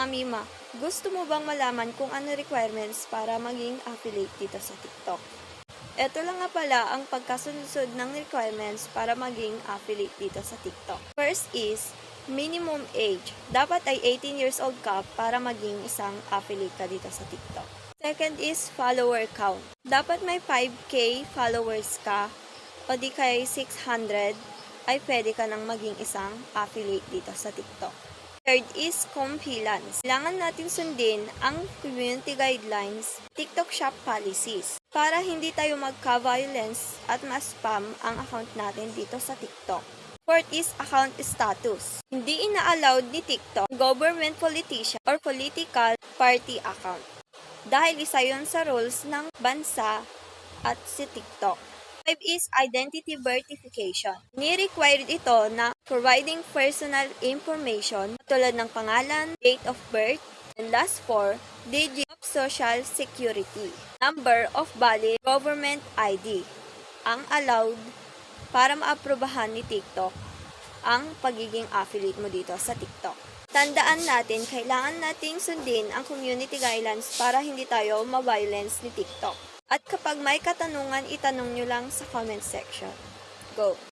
Mga Mima, gusto mo bang malaman kung ano requirements para maging affiliate dito sa TikTok? Ito lang nga pala ang pagkasunod ng requirements para maging affiliate dito sa TikTok. First is, minimum age. Dapat ay 18 years old ka para maging isang affiliate ka dito sa TikTok. Second is follower count. Dapat may 5K followers ka o di kay 600 ay pwede ka nang maging isang affiliate dito sa TikTok. Third is compliance. Kailangan natin sundin ang community guidelines, TikTok Shop policies, para hindi tayo magka-violence at ma-spam ang account natin dito sa TikTok. Fourth is account status. Hindi ina-allowed ni TikTok government politician or political party account. Dahil isa yon sa rules ng bansa at si TikTok. 5 is identity verification. Ni-required ito na providing personal information tulad ng pangalan, date of birth, and last 4 digits of social security, number of valid government ID, ang allowed para maaprubahan ni TikTok ang pagiging affiliate mo dito sa TikTok. Tandaan natin, kailangan nating sundin ang community guidelines para hindi tayo ma-violence ni TikTok. At kapag may katanungan, itanong nyo lang sa comment section. Go!